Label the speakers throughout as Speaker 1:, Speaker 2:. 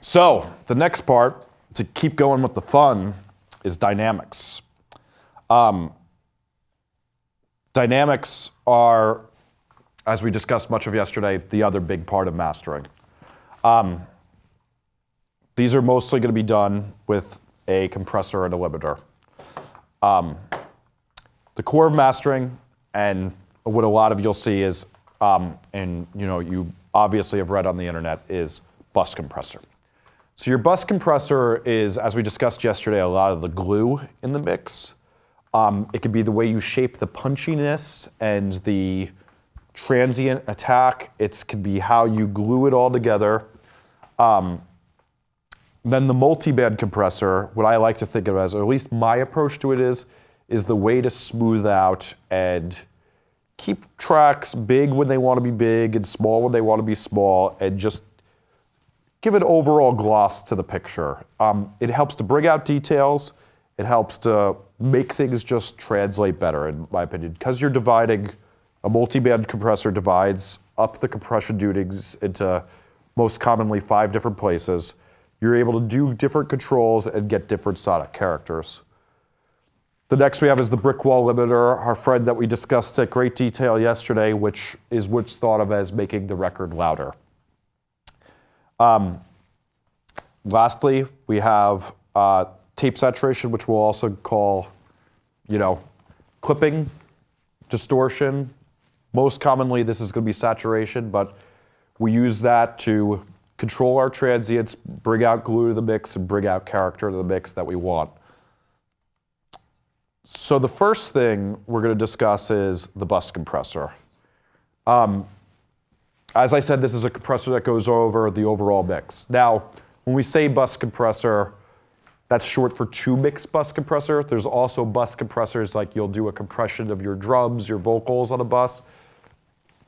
Speaker 1: So the next part, to keep going with the fun, is dynamics. Dynamics are, as we discussed much of yesterday, the other big part of mastering. These are mostly going to be done with a compressor and a limiter. The core of mastering, and what a lot of you'll see is, and you obviously have read on the internet, is bus compressor. So your bus compressor is, as we discussed yesterday, a lot of the glue in the mix. It could be the way you shape the punchiness and the transient attack. It could be how you glue it all together. Then the multiband compressor, what I like to think of as, or at least my approach to it is the way to smooth out and keep tracks big when they want to be big and small when they want to be small, and just give an overall gloss to the picture. It helps to bring out details. It helps to make things just translate better, in my opinion. Because you're dividing, a multiband compressor divides up the compression tunings into most commonly 5 different places. You're able to do different controls and get different sonic characters. The next we have is the brick wall limiter, our friend that we discussed at great detail yesterday, which is what's thought of as making the record louder. Lastly, we have tape saturation, which we'll also call, clipping, distortion. Most commonly, this is going to be saturation, but we use that to control our transients, bring out glue to the mix, and bring out character to the mix that we want. So the first thing we're going to discuss is the bus compressor. As I said, this is a compressor that goes over the overall mix. Now, when we say bus compressor, that's short for 2-mix bus compressor. There's also bus compressors, like you'll do a compression of your drums, your vocals on a bus.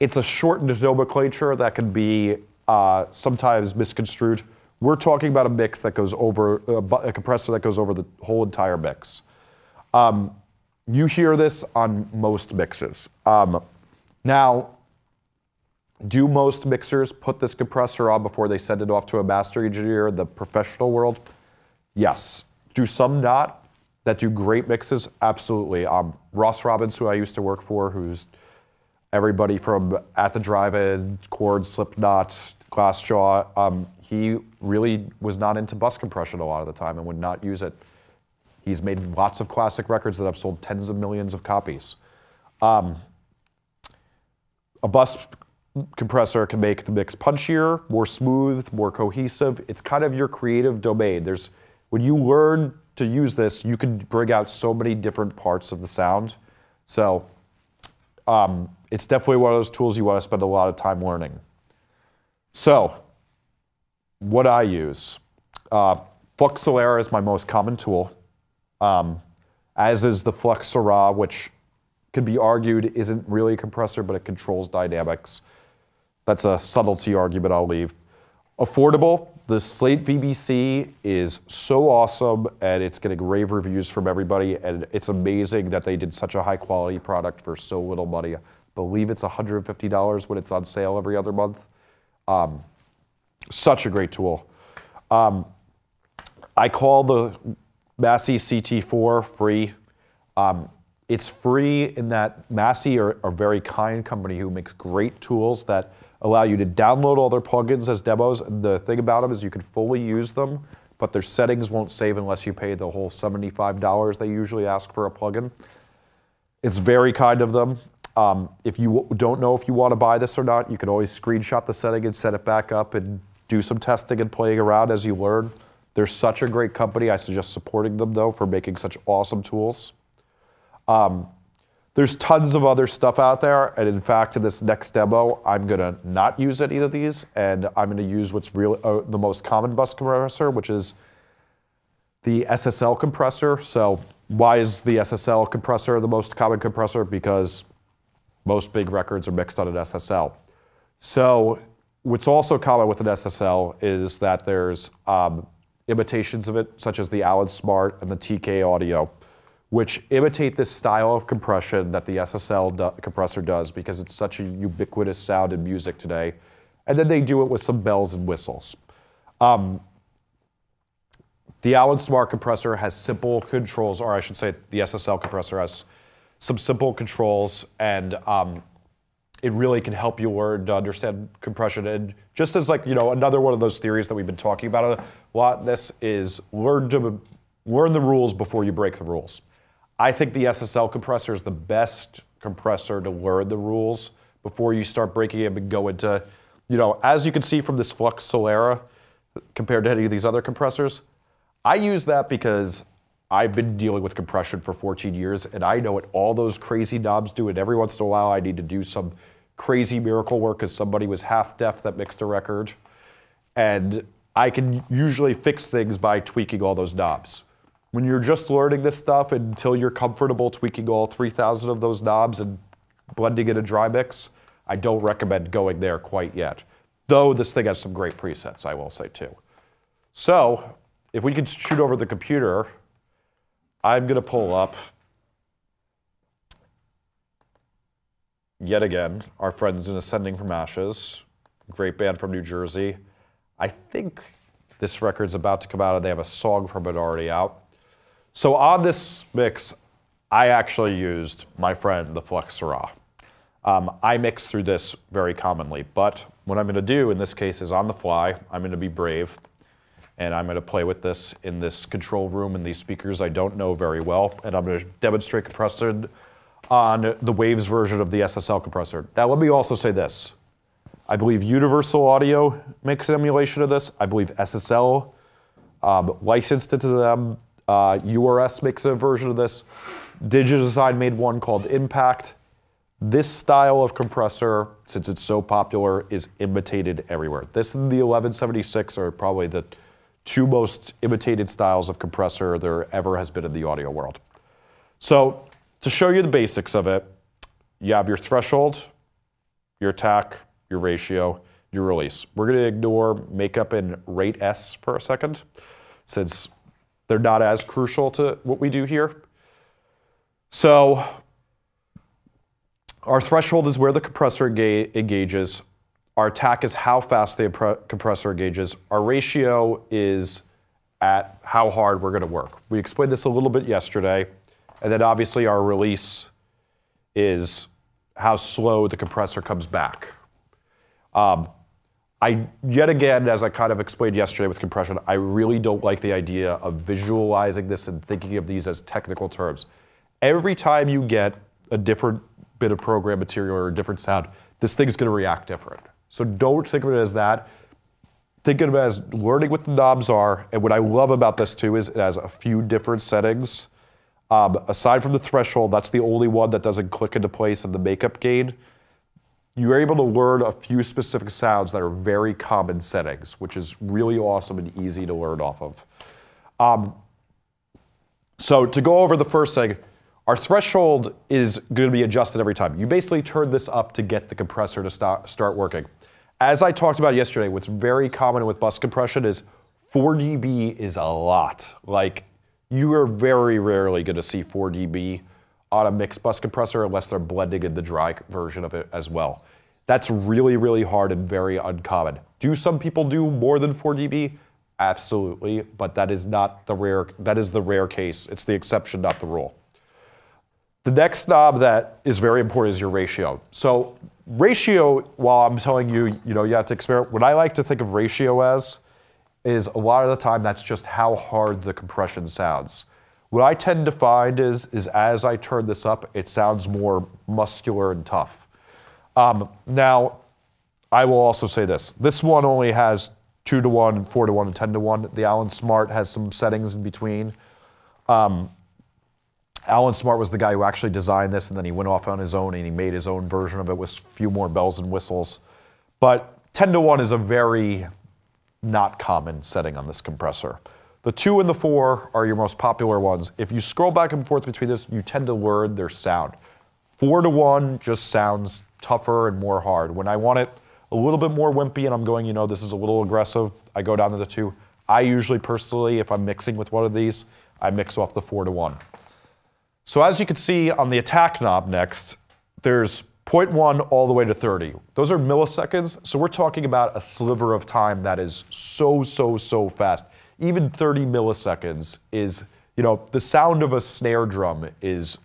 Speaker 1: It's a shortened nomenclature that can be sometimes misconstrued. We're talking about a mix that goes over, a compressor that goes over the whole entire mix. You hear this on most mixes. Now, do most mixers put this compressor on before they send it off to a master engineer in the professional world? Yes. Do some not that do great mixes? Absolutely. Ross Robbins, who I used to work for, who's everybody from At the Drive-In, Chord, Slipknot, Glassjaw, he really was not into bus compression a lot of the time and would not use it. He's made lots of classic records that have sold tens of millions of copies. A bus compressor can make the mix punchier, more smooth, more cohesive. It's kind of your creative domain. When you learn to use this, you can bring out so many different parts of the sound. So it's definitely one of those tools you want to spend a lot of time learning. So what I use, Flux Solera is my most common tool, as is the Flux Syrah, which could be argued isn't really a compressor, but it controls dynamics. That's a subtlety argument I'll leave. Affordable, the Slate VBC is so awesome, and it's getting rave reviews from everybody, and it's amazing that they did such a high quality product for so little money. I believe it's $150 when it's on sale every other month. Such a great tool. I call the Massey CT4 free. It's free in that Massey are a very kind company who makes great tools that allow you to download all their plugins as demos. The thing about them is you can fully use them, but their settings won't save unless you pay the whole $75 they usually ask for a plugin. It's very kind of them. If you don't know if you want to buy this or not, you can always screenshot the setting and set it back up and do some testing and playing around as you learn. They're such a great company. I suggest supporting them, though, for making such awesome tools. There's tons of other stuff out there, and in fact, in this next demo, I'm going to not use any of these, and I'm going to use what's really the most common bus compressor, which is the SSL compressor. So why is the SSL compressor the most common compressor? Because most big records are mixed on an SSL. So what's also common with an SSL is that there's imitations of it, such as the Allen Smart and the TK Audio, which imitate this style of compression that the SSL compressor does because it's such a ubiquitous sound in music today. And then they do it with some bells and whistles. The Allen Smart compressor has simple controls, or I should say the SSL compressor has some simple controls, and it really can help you learn to understand compression. And just as like, another one of those theories that we've been talking about a lot, this is learn the rules before you break the rules. I think the SSL compressor is the best compressor to learn the rules before you start breaking them and go into, as you can see from this Flux Solera compared to any of these other compressors, I use that because I've been dealing with compression for 14 years and I know what all those crazy knobs do, and every once in a while I need to do some crazy miracle work because somebody was half deaf that mixed a record, and I can usually fix things by tweaking all those knobs. When you're just learning this stuff until you're comfortable tweaking all 3,000 of those knobs and blending in a dry mix, I don't recommend going there quite yet. Though this thing has some great presets, I will say too. So, if we could shoot over the computer, I'm going to pull up, yet again, our friends in Ascending from Ashes, great band from New Jersey. I think this record's about to come out and they have a song from it already out. So on this mix, I actually used my friend, the Flux Solera. I mix through this very commonly, but what I'm going to do in this case is on the fly, I'm going to be brave, and I'm going to play with this in this control room and these speakers I don't know very well, and I'm going to demonstrate compressor on the Waves version of the SSL compressor. Now let me also say this. I believe Universal Audio makes an emulation of this. I believe SSL licensed it to them. URS makes a version of this. Digidesign made one called Impact. This style of compressor, since it's so popular, is imitated everywhere. This and the 1176 are probably the two most imitated styles of compressor there ever has been in the audio world. So to show you the basics of it, you have your threshold, your attack, your ratio, your release. We're going to ignore makeup and rate S for a second, since they're not as crucial to what we do here. So our threshold is where the compressor engages. Our attack is how fast the compressor engages. Our ratio is at how hard we're going to work. We explained this a little bit yesterday. And then obviously our release is how slow the compressor comes back. Yet again, as I kind of explained yesterday with compression, I really don't like the idea of visualizing this and thinking of these as technical terms. Every time you get a different bit of program material or a different sound, this thing's going to react different. So don't think of it as that. Think of it as learning what the knobs are. And what I love about this too is it has a few different settings. Aside from the threshold, that's the only one that doesn't click into place in the makeup gain. You're able to learn a few specific sounds that are very common settings, which is really awesome and easy to learn off of. So to go over the first thing, our threshold is going to be adjusted every time. You basically turn this up to get the compressor to start working. As I talked about yesterday, what's very common with bus compression is 4 dB is a lot. Like, you are very rarely going to see 4 dB on a mixed bus compressor unless they're blending in the dry version of it as well. That's really, really hard and very uncommon. Do some people do more than 4 dB? Absolutely, but that is not the rare, that is the rare case. It's the exception, not the rule. The next knob that is very important is your ratio. So ratio, while I'm telling you, you have to experiment, what I like to think of ratio as is a lot of the time that's just how hard the compression sounds. What I tend to find is as I turn this up, it sounds more muscular and tough. Now, I will also say this. This one only has 2-to-1, 4-to-1, and 10-to-1. The Allen Smart has some settings in between. Allen Smart was the guy who actually designed this, and then he went off on his own and he made his own version of it with a few more bells and whistles. But 10-to-1 is a very not common setting on this compressor. The 2 and the 4 are your most popular ones. If you scroll back and forth between this, you tend to learn their sound. 4-to-1 just sounds tougher and more hard. When I want it a little bit more wimpy and I'm going, this is a little aggressive, I go down to the 2. I usually personally, if I'm mixing with one of these, I mix off the 4-to-1. So as you can see on the attack knob next, there's 0.1 all the way to 30. Those are milliseconds, so we're talking about a sliver of time that is so fast. even 30 milliseconds is, the sound of a snare drum is,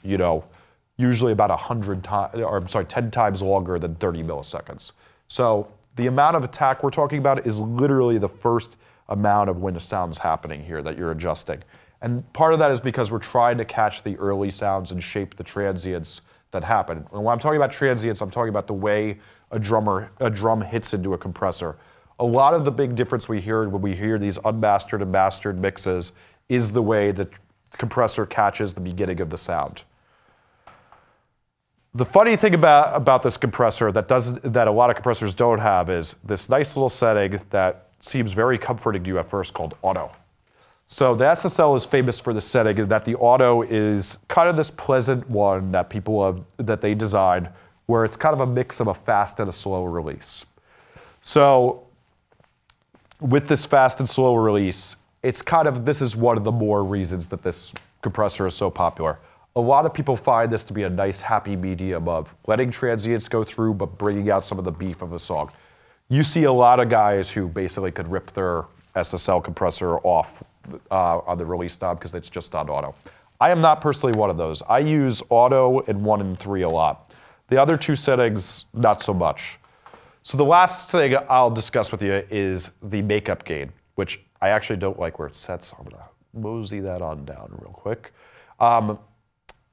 Speaker 1: usually about 100 times, or I'm sorry, 10 times longer than 30 milliseconds. So the amount of attack we're talking about is literally the first amount of when the sound's happening here that you're adjusting. And part of that is because we're trying to catch the early sounds and shape the transients that happen. And when I'm talking about transients, I'm talking about the way a drum hits into a compressor. A lot of the big difference we hear when we hear these unmastered and mastered mixes is the way the compressor catches the beginning of the sound. The funny thing about this compressor that a lot of compressors don't have is this nice little setting that seems very comforting to you at first called auto. So the SSL is famous for this setting, and that the auto is kind of this pleasant one that that they designed, where it's kind of a mix of a fast and a slow release. So with this fast and slow release, this is one of the more reasons that this compressor is so popular. A lot of people find this to be a nice happy medium of letting transients go through but bringing out some of the beef of a song. You see a lot of guys who basically could rip their SSL compressor off on the release knob because it's just on auto. I am not personally one of those. I use auto and 1 and 3 a lot. The other two settings, not so much. So the last thing I'll discuss with you is the makeup gain, which I actually don't like where it's set, so I'm gonna mosey that on down real quick.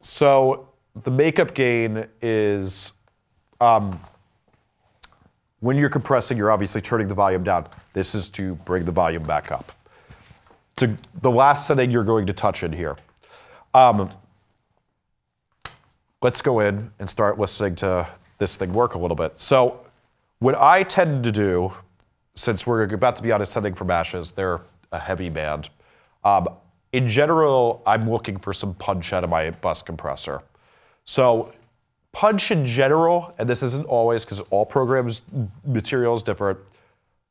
Speaker 1: So the makeup gain is, when you're compressing, you're obviously turning the volume down. This is to bring the volume back up. To the last setting you're going to touch in here. Let's go in and start listening to this thing work a little bit. So what I tend to do, since we're about to be on a setting from Ashes, they're a heavy band. In general, I'm looking for some punch out of my bus compressor. So punch in general, and this isn't always because all programs' material is different,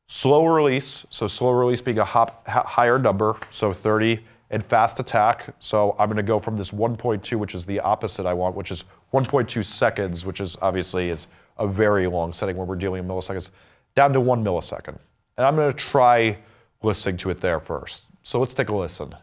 Speaker 1: slow release, so slow release being a higher number, so 30, and fast attack. So I'm going to go from this 1.2, which is the opposite I want, which is 1.2 seconds, which is obviously is a very long setting when we're dealing in milliseconds, down to 1 millisecond. And I'm going to try listening to it there first. So let's take a listen.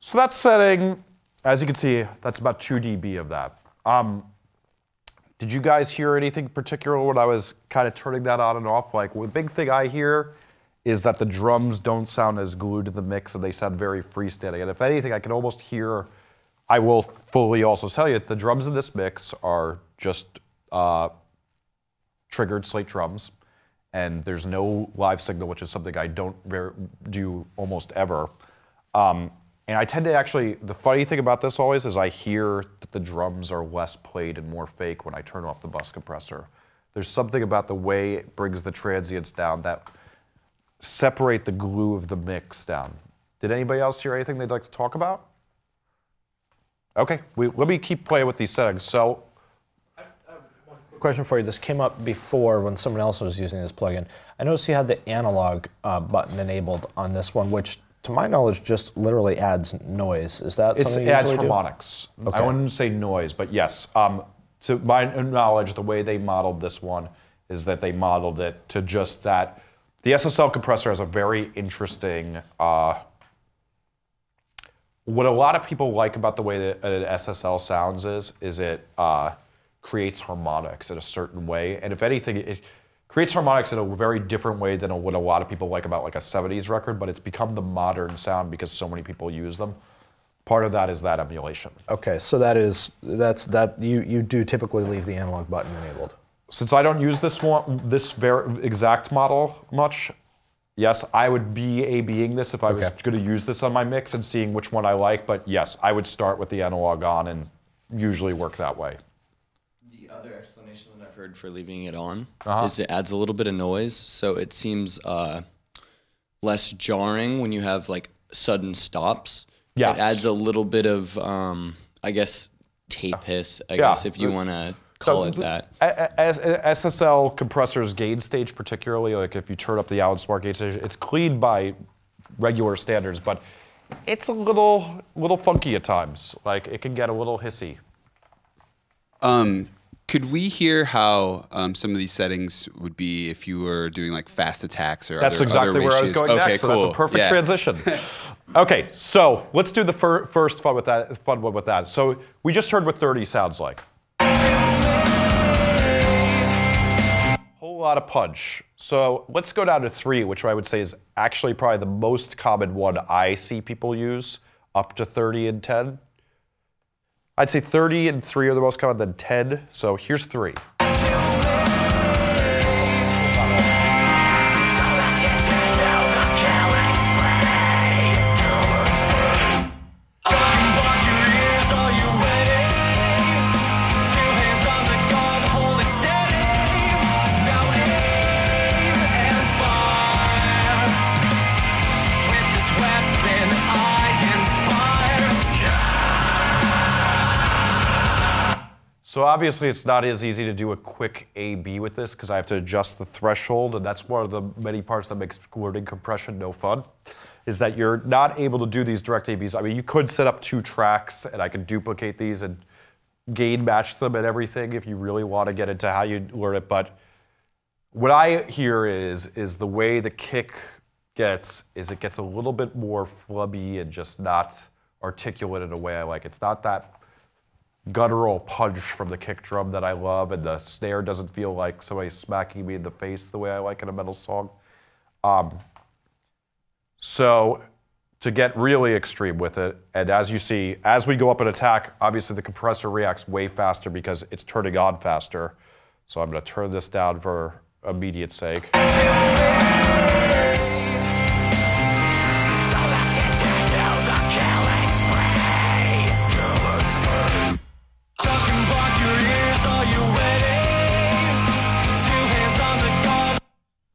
Speaker 1: So that's setting, as you can see, that's about 2 dB of that. Did you guys hear anything particular when I was kind of turning that on and off? Like, the big thing I hear is that the drums don't sound as glued to the mix and they sound very freestanding. And if anything, I can almost hear, I will fully also tell you, the drums in this mix are just triggered slate drums. And there's no live signal, which is something I don't do almost ever. And I tend to actually, the funny thing about this always is I hear that the drums are less played and more fake when I turn off the bus compressor. There's something about the way it brings the transients down that separate the glue of the mix down. Did anybody else hear anything they'd like to talk about? Okay, let me keep playing with these settings. So,
Speaker 2: question for you. This came up before when someone else was using this plugin. I noticed you had the analog button enabled on this one, which to my knowledge just literally adds noise. Is that something you
Speaker 1: usually do? It adds
Speaker 2: do?
Speaker 1: harmonics.
Speaker 2: Okay.
Speaker 1: I wouldn't say noise, but yes. To my knowledge, the way they modeled this one is that they modeled it to just that. The SSL compressor has a very interesting, what a lot of people like about the way that an SSL sounds is it creates harmonics in a certain way. And if anything, it creates harmonics in a very different way than what a lot of people like about like a 70s record, but it's become the modern sound because so many people use them. Part of that is that emulation.
Speaker 2: Okay, so you do typically leave the analog button enabled.
Speaker 1: Since I don't use this very exact model much, yes, I would be A/B-ing this if I was going to use this on my mix and seeing which one I like. But yes, I would start with the analog on and usually work that way.
Speaker 3: The other explanation that I've heard for leaving it on is it adds a little bit of noise, so it seems less jarring when you have like sudden stops.
Speaker 1: Yes.
Speaker 3: It adds a little bit of, I guess, tape hiss, I guess, if you want to call it that.
Speaker 1: SSL Compressor's gain stage particularly, like if you turn up the Allen Smart gain stage, it's clean by regular standards, but it's a little funky at times. Like it can get a little hissy.
Speaker 4: Could we hear how some of these settings would be if you were doing like fast attacks or
Speaker 1: That's
Speaker 4: other
Speaker 1: exactly where I was going next. So that's a perfect transition. Okay, so let's do the first fun one with that. So we just heard what 30 sounds like. Whole lot of punch. So let's go down to 3, which I would say is actually probably the most common one I see people use, up to 30 and 10. I'd say 30 and 3 are the most common, then 10. So here's 3. So obviously it's not as easy to do a quick A/B with this because I have to adjust the threshold, and that's one of the many parts that makes learning compression no fun, is that you're not able to do these direct A/Bs. I mean, you could set up 2 tracks and I could duplicate these and gain match them and everything if you really want to get into how you learn it, but what I hear is the way the kick gets it gets a little bit more flubby and just not articulate in a way I like. It's not that guttural punch from the kick drum that I love, and the snare doesn't feel like somebody smacking me in the face the way I like in a metal song. So to get really extreme with it, and as you see, as we go up an attack, obviously the compressor reacts way faster because it's turning on faster. So I'm going to turn this down for immediate sake.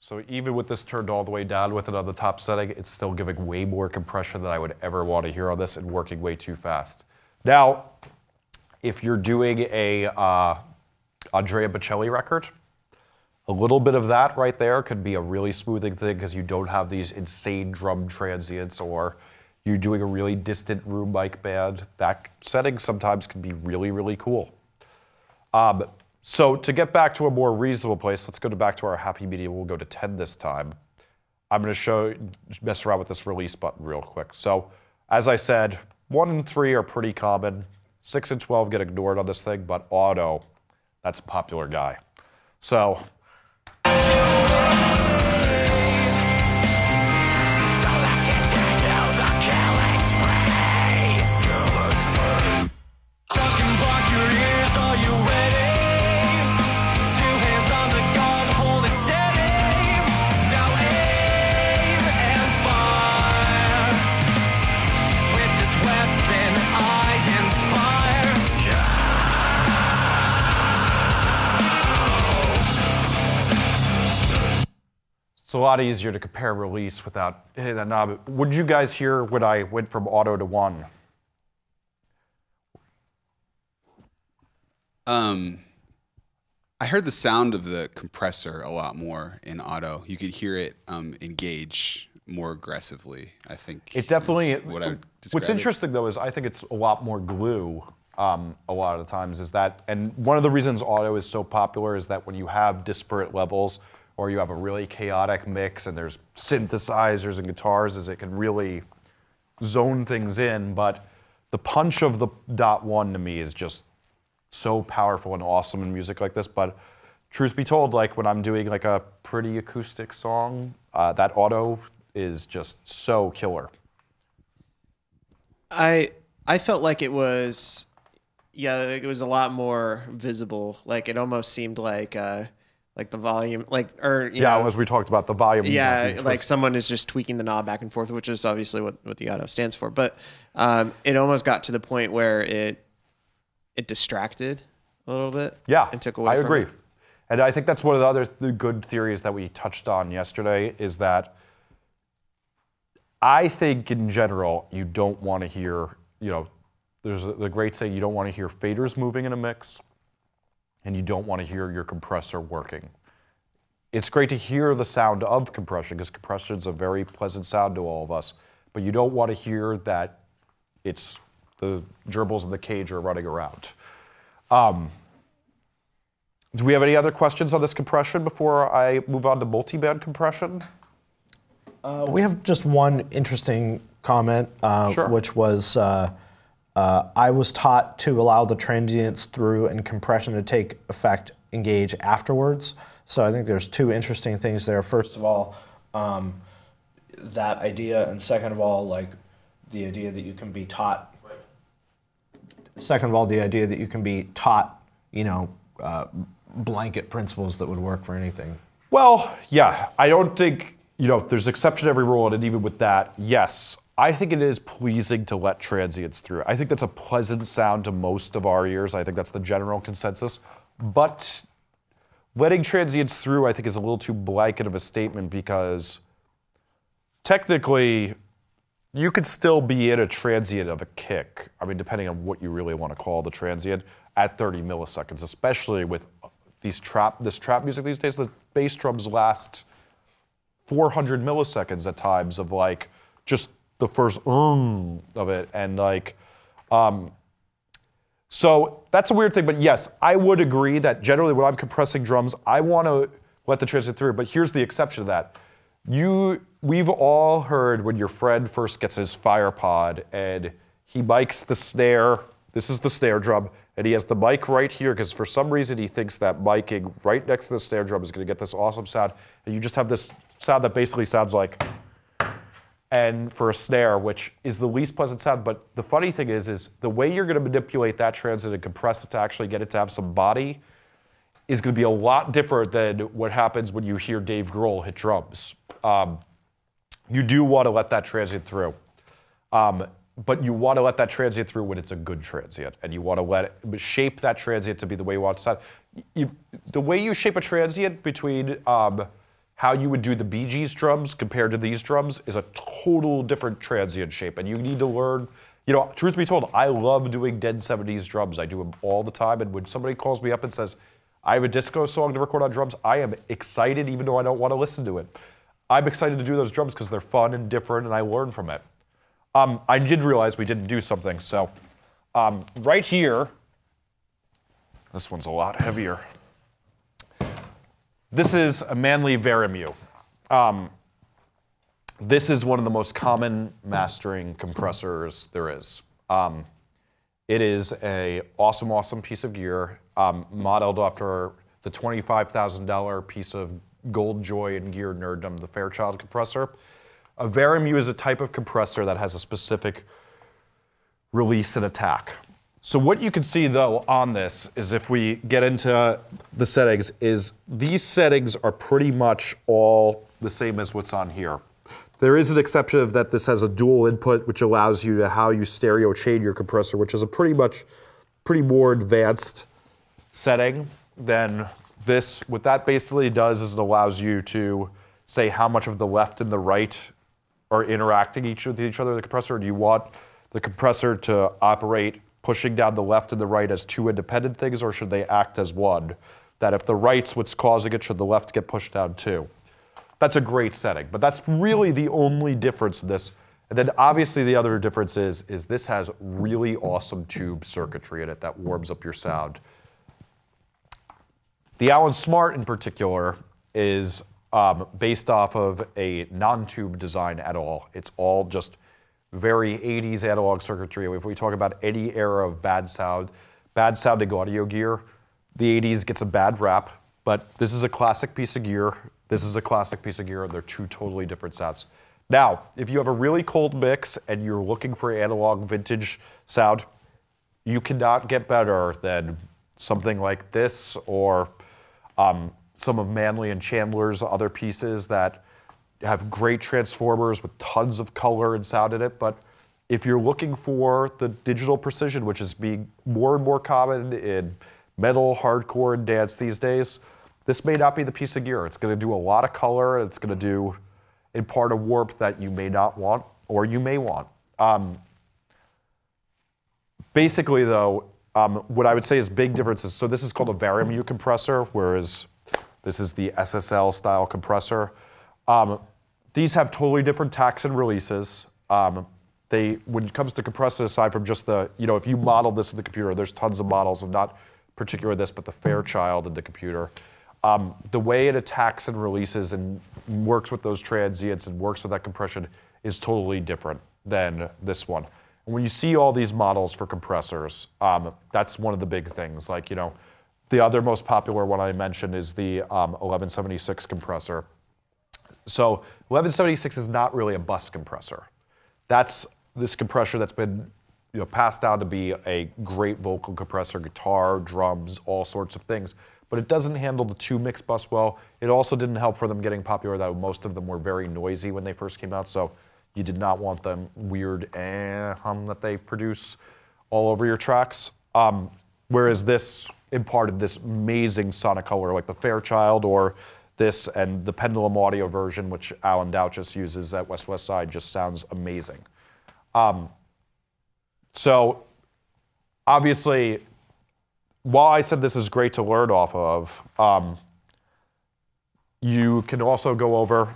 Speaker 1: So even with this turned all the way down with it on the top setting, it's still giving way more compression than I would ever want to hear on this and working way too fast. Now, if you're doing a Andrea Bocelli record, a little bit of that right there could be a really smoothing thing because you don't have these insane drum transients, or you're doing a really distant room mic band. That setting sometimes can be really, really cool. So to get back to a more reasonable place, let's go back to our happy medium. We'll go to 10 this time. I'm going to mess around with this release button real quick. So as I said, 1 and 3 are pretty common. 6 and 12 get ignored on this thing, but auto, that's a popular guy. So it's a lot easier to compare release without hitting that knob. Would you guys hear when I went from auto to 1?
Speaker 4: I heard the sound of the compressor a lot more in auto. You could hear it engage more aggressively, I think.
Speaker 1: It definitely,
Speaker 4: what's
Speaker 1: interesting though is I think it's a lot more glue a lot of the times is that, and one of the reasons auto is so popular is that when you have disparate levels or you have a really chaotic mix and there's synthesizers and guitars, is it can really zone things in, but the punch of the .1 to me is just so powerful and awesome in music like this. But truth be told, like when I'm doing like a pretty acoustic song, that auto is just so killer.
Speaker 4: I
Speaker 5: I felt like it was, yeah, it was a lot more visible. Like it almost seemed like the volume, you know,
Speaker 1: as we talked about the volume.
Speaker 5: Yeah, like someone is just tweaking the knob back and forth, which is obviously what the auto stands for. But it almost got to the point where it distracted a little bit.
Speaker 1: Yeah,
Speaker 5: and took away.
Speaker 1: I
Speaker 5: from
Speaker 1: agree.
Speaker 5: it.
Speaker 1: And I think that's one of the good theories that we touched on yesterday is that I think in general you don't want to hear, you know, there's the great saying, you don't want to hear faders moving in a mix, and you don't want to hear your compressor working. It's great to hear the sound of compression because compression is a very pleasant sound to all of us, but you don't want to hear that it's the gerbils in the cage are running around. Do we have any other questions on this compression before I move on to multiband compression?
Speaker 2: We have just one interesting comment,
Speaker 1: Sure.
Speaker 2: which was I was taught to allow the transients through and compression to take effect, engage afterwards. So I think there's two interesting things there. First of all, that idea, and second of all, like the idea that you can be taught. Second of all, the idea that you can be taught, you know, blanket principles that would work for anything.
Speaker 1: Well, yeah, I don't think, you know, there's exception to every rule, and even with that, yes, I think it is pleasing to let transients through. I think that's a pleasant sound to most of our ears. I think that's the general consensus. But letting transients through, I think, is a little too blanket of a statement because technically, you could still be in a transient of a kick. I mean, depending on what you really want to call the transient, at 30 milliseconds, especially with this trap music these days. The bass drums last 400 milliseconds at times of like just the first of it, and like, so that's a weird thing. But yes, I would agree that generally when I'm compressing drums, I want to let the transient through. But here's the exception to that. We've all heard when your friend first gets his FirePod and he mics the snare. This is the snare drum, and he has the mic right here because for some reason he thinks that miking right next to the snare drum is going to get this awesome sound, and you just have this sound that basically sounds like, and for a snare, which is the least pleasant sound. But the funny thing is the way you're going to manipulate that transient and compress it to actually get it to have some body is going to be a lot different than what happens when you hear Dave Grohl hit drums. You do want to let that transient through. But you want to let that transient through when it's a good transient, and you want to shape that transient to be the way you want it to sound. The way you shape a transient between how you would do the Bee Gees drums compared to these drums is a total different transient shape, and you need to learn. You know, truth be told, I love doing dead 70s drums. I do them all the time, and when somebody calls me up and says, I have a disco song to record on drums, I am excited even though I don't want to listen to it. I'm excited to do those drums because they're fun and different, and I learn from it. I did realize we didn't do something, so right here, this one's a lot heavier. This is a Manley Vari-Mu. This is one of the most common mastering compressors there is. It is an awesome, awesome piece of gear, modeled after the $25,000 piece of gold joy and gear nerddom, the Fairchild compressor. A Vari-Mu is a type of compressor that has a specific release and attack. So what you can see though on this is if we get into the settings, is these settings are pretty much all the same as what's on here. There is an exception of that this has a dual input, which allows you to how you stereo chain your compressor, which is a pretty more advanced setting than this. What that basically does is it allows you to say how much of the left and the right are interacting with each other in the compressor. Do you want the compressor to operate pushing down the left and the right as two independent things, or should they act as one? That if the right's what's causing it, should the left get pushed down too? That's a great setting, but that's really the only difference in this. And then obviously the other difference is this has really awesome tube circuitry in it that warms up your sound. The Allen Smart in particular is based off of a non-tube design at all. It's all just very 80s analog circuitry. If we talk about any era of bad sounding audio gear, the 80s gets a bad rap, but this is a classic piece of gear. This is a classic piece of gear, and they're two totally different sounds. Now, if you have a really cold mix and you're looking for analog vintage sound, you cannot get better than something like this or some of Manley and Chandler's other pieces that have great transformers with tons of color and sound in it. But if you're looking for the digital precision, which is being more and more common in metal, hardcore, and dance these days, this may not be the piece of gear. It's going to do a lot of color. It's going to do, impart a warmth that you may not want or you may want. Basically, though, what I would say is big differences. So this is called a Vari-Mu compressor, whereas this is the SSL style compressor. These have totally different tacks and releases. When it comes to compressors, aside from just the, if you model this in the computer, there's tons of models of not particularly this, but the Fairchild in the computer. The way it attacks and releases and works with those transients and works with that compression is totally different than this one. And when you see all these models for compressors, that's one of the big things. Like, the other most popular one I mentioned is the 1176 compressor. So 1176 is not really a bus compressor. That's this compressor that's been passed down to be a great vocal compressor, guitar, drums, all sorts of things. But it doesn't handle the 2-mix bus well. It also didn't help for them getting popular that most of them were very noisy when they first came out. So you did not want them weird hum that they produce all over your tracks. Whereas this imparted this amazing sonic color, like the Fairchild or this and the Pendulum Audio version, which Alan Douches uses at West West Side, just sounds amazing. So obviously, while I said this is great to learn off of, you can also go over,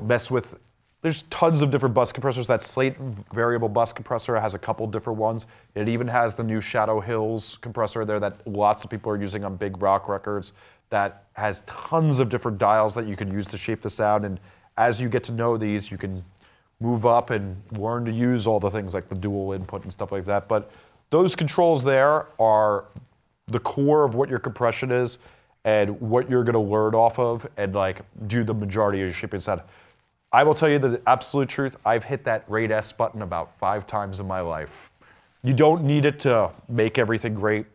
Speaker 1: mess with, there's tons of different bus compressors. That Slate variable bus compressor has a couple different ones. It even has the new Shadow Hills compressor there that lots of people are using on big rock records that has tons of different dials that you can use to shape the sound. And as you get to know these, you can move up and learn to use all the things like the dual input and stuff like that. But those controls there are the core of what your compression is and what you're gonna learn off of and like do the majority of your shaping sound. I will tell you the absolute truth, I've hit that rate S button about 5 times in my life. You don't need it to make everything great.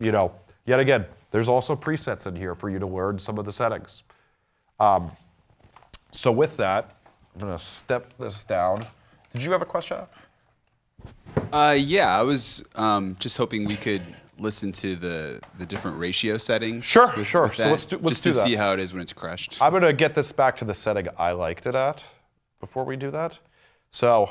Speaker 1: Yet again, there's also presets in here for you to learn some of the settings. So with that, I'm gonna step this down. Did you have a question?
Speaker 4: Yeah, I was just hoping we could listen to the different ratio settings.
Speaker 1: Sure.
Speaker 4: With
Speaker 1: So
Speaker 4: that,
Speaker 1: let's do
Speaker 4: just to
Speaker 1: that.
Speaker 4: see how it is when it's crushed.
Speaker 1: I'm gonna get this back to the setting I liked it at before we do that. So.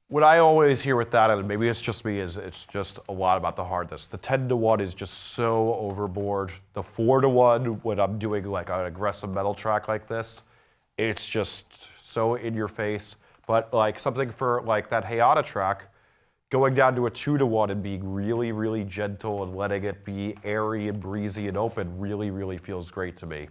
Speaker 1: What I always hear with that, and maybe it's just me, is it's just a lot about the hardness. The 10-to-1 is just so overboard. The 4-to-1, when I'm doing like an aggressive metal track like this, it's just so in your face. But like something for like that Hayata track, going down to a 2-to-1 and being really, really gentle and letting it be airy and breezy and open really, really feels great to me.